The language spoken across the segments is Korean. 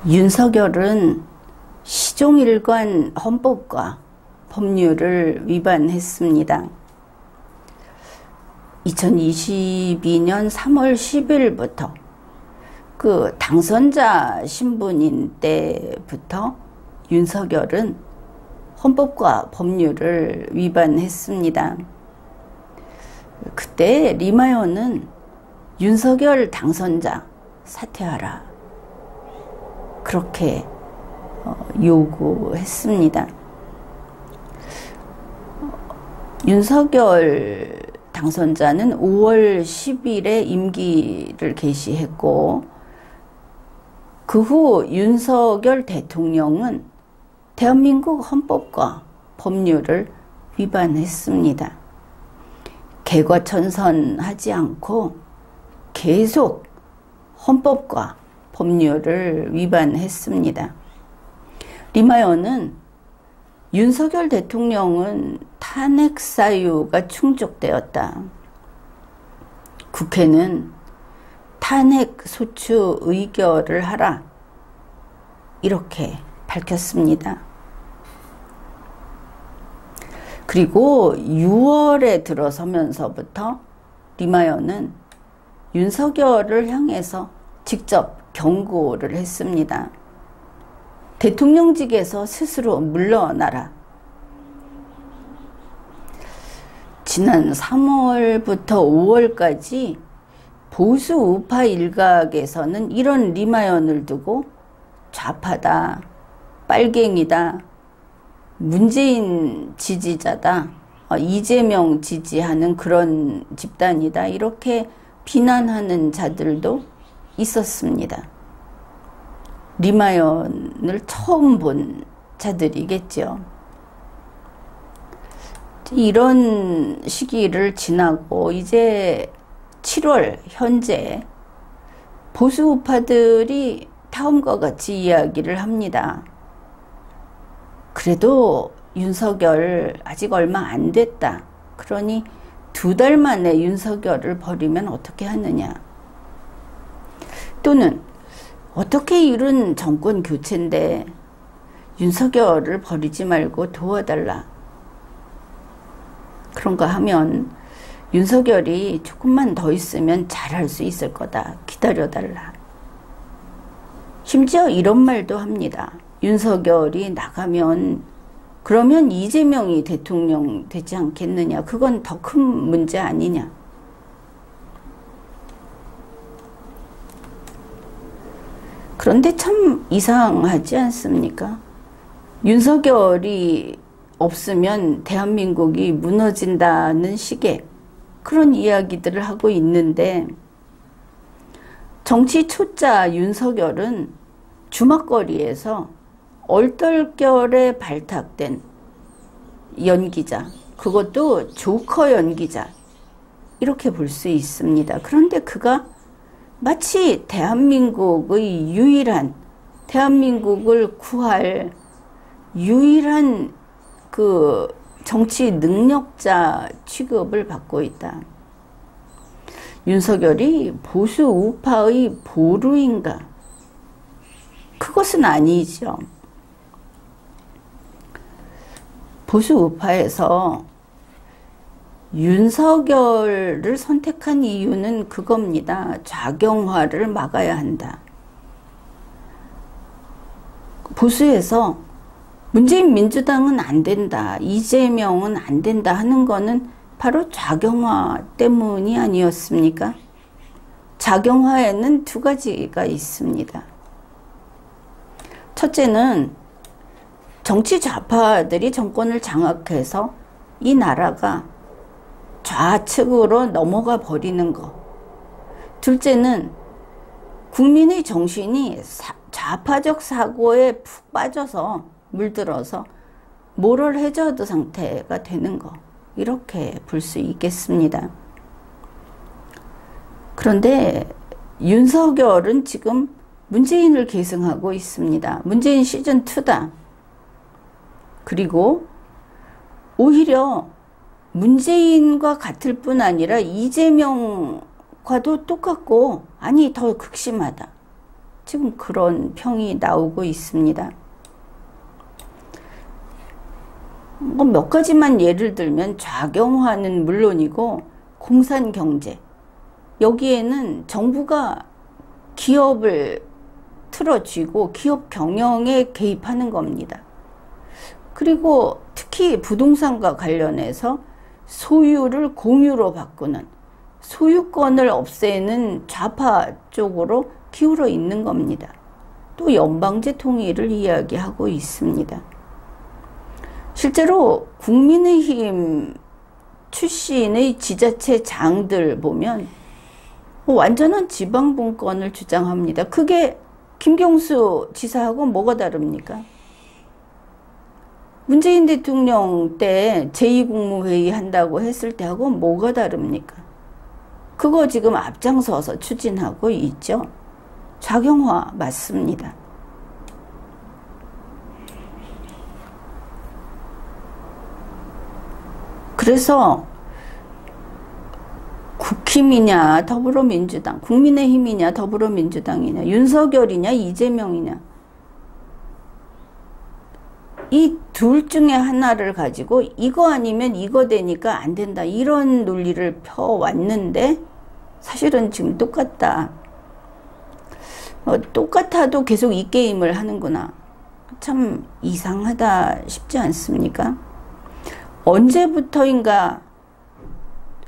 윤석열은 시종일관 헌법과 법률을 위반했습니다. 2022년 3월 10일부터 그 당선자 신분인 때부터 윤석열은 헌법과 법률을 위반했습니다. 그때 리마요는 윤석열 당선자 사퇴하라, 그렇게 요구했습니다. 윤석열 당선자는 5월 10일에 임기를 개시했고, 그 후 윤석열 대통령은 대한민국 헌법과 법률을 위반했습니다. 개과천선하지 않고 계속 헌법과 법률을 위반했습니다. 리마요는 윤석열 대통령은 탄핵 사유가 충족되었다, 국회는 탄핵 소추 의결을 하라, 이렇게 밝혔습니다. 그리고 6월에 들어서면서부터 리마요는 윤석열을 향해서 직접 경고를 했습니다. 대통령직에서 스스로 물러나라. 지난 3월부터 5월까지 보수 우파 일각에서는 이런 리마요를 두고 좌파다, 빨갱이다, 문재인 지지자다, 이재명 지지하는 그런 집단이다, 이렇게 비난하는 자들도 있었습니다. 리마요를 처음 본 자들이겠죠. 이런 시기를 지나고 이제 7월 현재 보수 우파들이 다음과 같이 이야기를 합니다. 그래도 윤석열 아직 얼마 안 됐다, 그러니 2달 만에 윤석열을 버리면 어떻게 하느냐, 또는 어떻게 이룬 정권 교체인데 윤석열을 버리지 말고 도와달라, 그런가 하면 윤석열이 조금만 더 있으면 잘할 수 있을 거다, 기다려달라. 심지어 이런 말도 합니다. 윤석열이 나가면 그러면 이재명이 대통령 되지 않겠느냐, 그건 더 큰 문제 아니냐. 그런데 참 이상하지 않습니까? 윤석열이 없으면 대한민국이 무너진다는 식의 그런 이야기들을 하고 있는데, 정치 초짜 윤석열은 주막거리에서 얼떨결에 발탁된 연기자, 그것도 조커 연기자, 이렇게 볼 수 있습니다. 그런데 그가 마치 대한민국의 유일한, 대한민국을 구할 유일한 그 정치 능력자 취급을 받고 있다. 윤석열이 보수 우파의 보루인가? 그것은 아니죠. 보수 우파에서 윤석열을 선택한 이유는 그겁니다. 좌경화를 막아야 한다. 보수에서 문재인 민주당은 안 된다, 이재명은 안 된다 하는 거는 바로 좌경화 때문이 아니었습니까? 좌경화에는 2가지가 있습니다. 첫째는 정치 좌파들이 정권을 장악해서 이 나라가 좌측으로 넘어가 버리는 것. 둘째는 국민의 정신이 좌파적 사고에 푹 빠져서 물들어서 모럴 해저드 상태가 되는 것, 이렇게 볼 수 있겠습니다. 그런데 윤석열은 지금 문재인을 계승하고 있습니다. 문재인 시즌2다. 그리고 오히려 문재인과 같을 뿐 아니라 이재명과도 똑같고, 아니 더 극심하다. 지금 그런 평이 나오고 있습니다. 뭐 몇 가지만 예를 들면 좌경화는 물론이고 공산경제, 여기에는 정부가 기업을 틀어쥐고 기업 경영에 개입하는 겁니다. 그리고 특히 부동산과 관련해서 소유를 공유로 바꾸는, 소유권을 없애는 좌파 쪽으로 기울어 있는 겁니다. 또 연방제 통일을 이야기하고 있습니다. 실제로 국민의힘 출신의 지자체장들 보면 완전한 지방분권을 주장합니다. 그게 김경수 지사하고 뭐가 다릅니까? 문재인 대통령 때 제2국무회의 한다고 했을 때하고 뭐가 다릅니까? 그거 지금 앞장서서 추진하고 있죠. 좌경화 맞습니다. 그래서 국힘이냐 더불어민주당, 국민의힘이냐 더불어민주당이냐, 윤석열이냐 이재명이냐, 이 둘 중에 하나를 가지고 이거 아니면 이거 되니까 안 된다, 이런 논리를 펴왔는데 사실은 지금 똑같다. 똑같아도 계속 이 게임을 하는구나. 참 이상하다 싶지 않습니까? 언제부터인가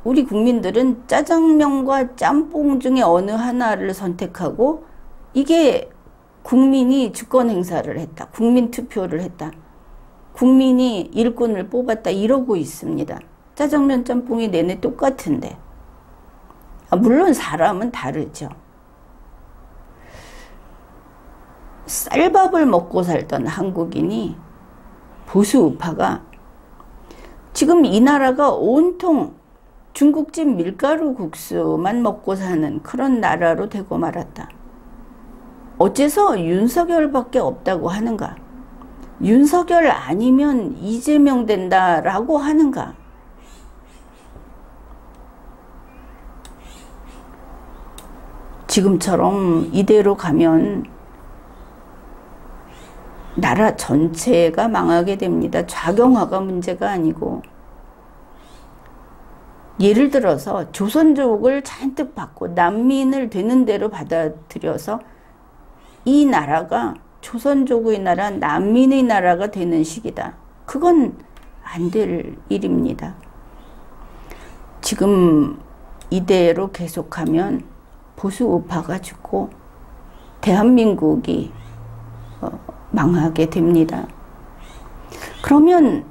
우리 국민들은 짜장면과 짬뽕 중에 어느 하나를 선택하고 이게 국민이 주권 행사를 했다, 국민 투표를 했다, 국민이 일꾼을 뽑았다, 이러고 있습니다. 짜장면 짬뽕이 내내 똑같은데. 물론 사람은 다르죠. 쌀밥을 먹고 살던 한국인이, 보수 우파가 지금 이 나라가 온통 중국집 밀가루 국수만 먹고 사는 그런 나라로 되고 말았다. 어째서 윤석열밖에 없다고 하는가? 윤석열 아니면 이재명 된다라고 하는가? 지금처럼 이대로 가면 나라 전체가 망하게 됩니다. 좌경화가 문제가 아니고. 예를 들어서 조선족을 잔뜩 받고 난민을 되는 대로 받아들여서 이 나라가 조선족의 나라, 난민의 나라가 되는 시기다. 그건 안 될 일입니다. 지금 이대로 계속하면 보수 우파가 죽고 대한민국이 망하게 됩니다. 그러면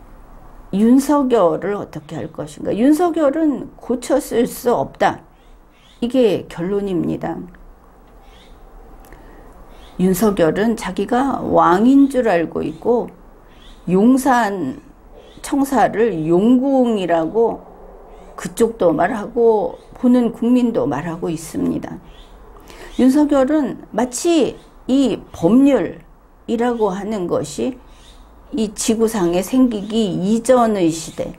윤석열을 어떻게 할 것인가? 윤석열은 고쳤을 수 없다. 이게 결론입니다. 윤석열은 자기가 왕인 줄 알고 있고 용산 청사를 용궁이라고 그쪽도 말하고 보는 국민도 말하고 있습니다. 윤석열은 마치 이 법률이라고 하는 것이 이 지구상에 생기기 이전의 시대,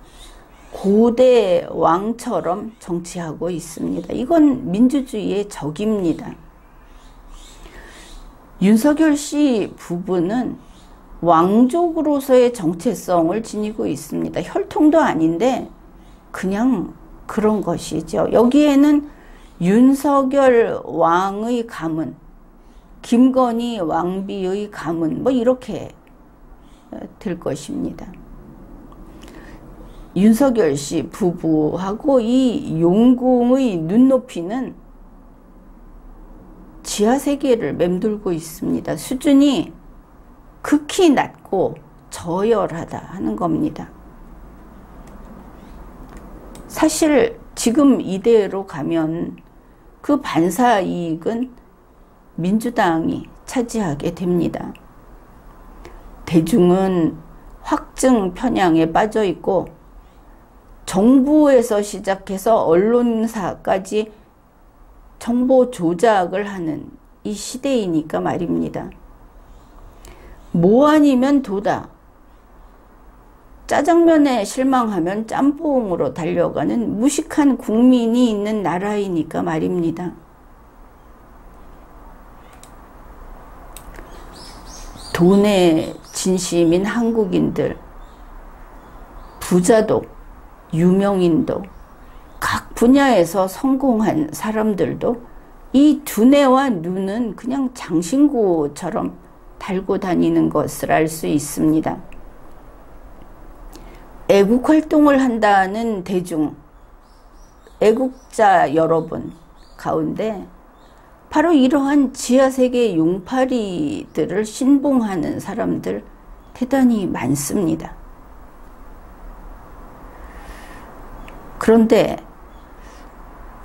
고대 왕처럼 정치하고 있습니다. 이건 민주주의의 적입니다. 윤석열 씨 부부는 왕족으로서의 정체성을 지니고 있습니다. 혈통도 아닌데 그냥 그런 것이죠. 여기에는 윤석열 왕의 가문, 김건희 왕비의 가문, 뭐 이렇게 될 것입니다. 윤석열 씨 부부하고 이 용궁의 눈높이는 지하세계를 맴돌고 있습니다. 수준이 극히 낮고 저열하다 하는 겁니다. 사실 지금 이대로 가면 그 반사 이익은 민주당이 차지하게 됩니다. 대중은 확증 편향에 빠져 있고 정부에서 시작해서 언론사까지 정보 조작을 하는 이 시대이니까 말입니다. 뭐 아니면 도다. 짜장면에 실망하면 짬뽕으로 달려가는 무식한 국민이 있는 나라이니까 말입니다. 돈에 진심인 한국인들, 부자도 유명인도 각 분야에서 성공한 사람들도 이 두뇌와 눈은 그냥 장신구처럼 달고 다니는 것을 알 수 있습니다. 애국 활동을 한다는 대중, 애국자 여러분 가운데 바로 이러한 지하세계 용팔이들을 신봉하는 사람들 대단히 많습니다. 그런데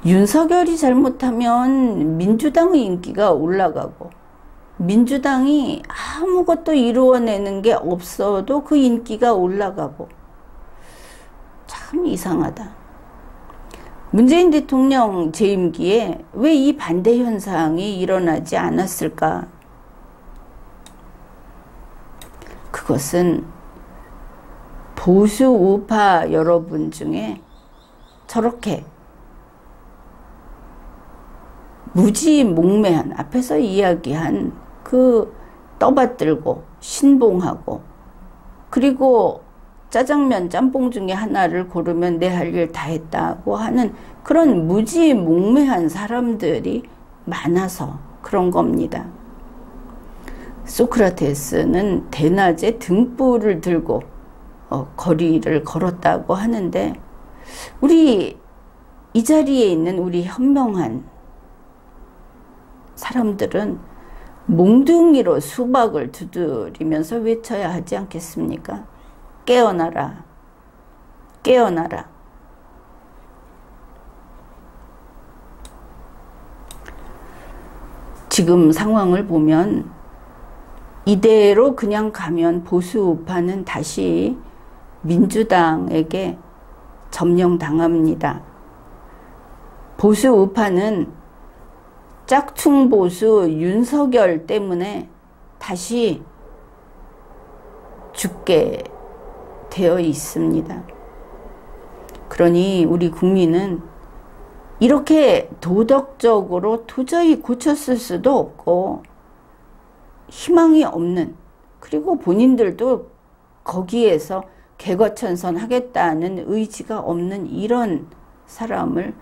윤석열이 잘못하면 민주당의 인기가 올라가고 민주당이 아무것도 이루어내는 게 없어도 그 인기가 올라가고 참 이상하다. 문재인 대통령 재임기에 왜 이 반대 현상이 일어나지 않았을까? 그것은 보수 우파 여러분 중에 저렇게 무지몽매한 앞에서 이야기한 그 떠받들고 신봉하고 그리고 짜장면 짬뽕 중에 하나를 고르면 내 할 일 다 했다고 하는 그런 무지몽매한 사람들이 많아서 그런 겁니다. 소크라테스는 대낮에 등불을 들고 거리를 걸었다고 하는데 우리 이 자리에 있는 우리 현명한 사람들은 몽둥이로 수박을 두드리면서 외쳐야 하지 않겠습니까? 깨어나라, 깨어나라. 지금 상황을 보면 이대로 그냥 가면 보수 우파는 다시 민주당에게 점령당합니다. 보수 우파는 짝퉁 보수 윤석열 때문에 다시 죽게 되어 있습니다. 그러니 우리 국민은 이렇게 도덕적으로 도저히 고쳤을 수도 없고 희망이 없는, 그리고 본인들도 거기에서 개거천선하겠다는 의지가 없는 이런 사람을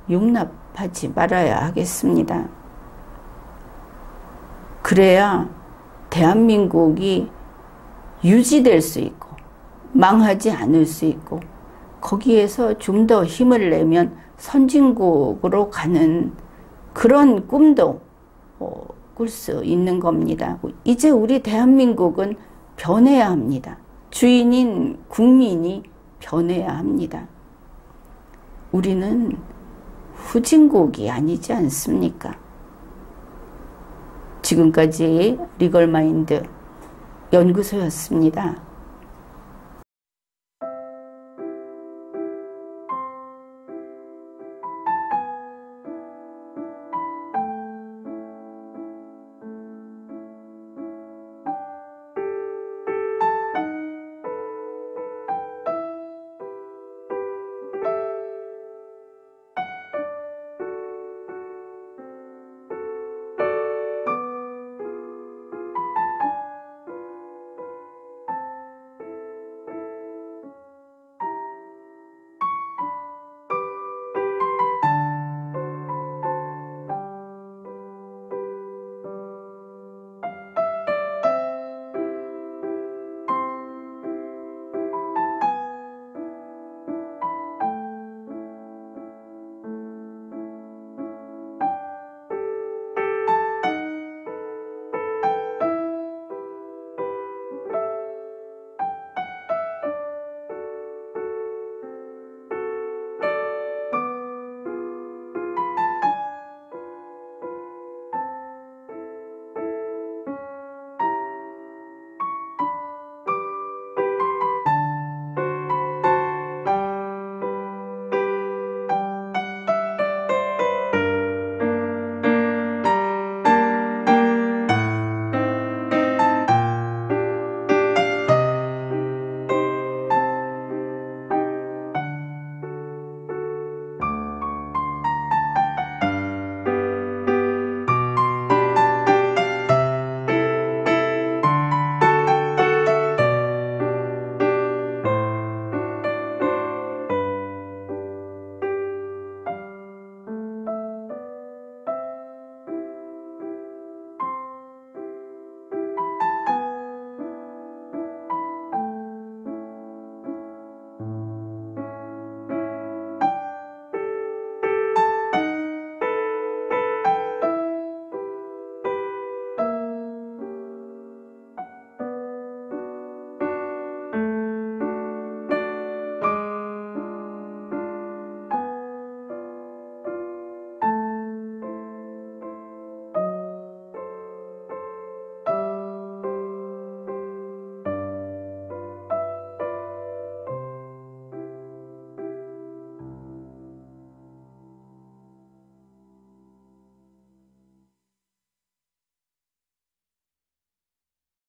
용납하지 말아야 하겠습니다. 그래야 대한민국이 유지될 수 있고 망하지 않을 수 있고 거기에서 좀 더 힘을 내면 선진국으로 가는 그런 꿈도 꿀 수 있는 겁니다. 이제 우리 대한민국은 변해야 합니다. 주인인 국민이 변해야 합니다. 우리는 후진국이 아니지 않습니까? 지금까지 리걸마인드 연구소였습니다.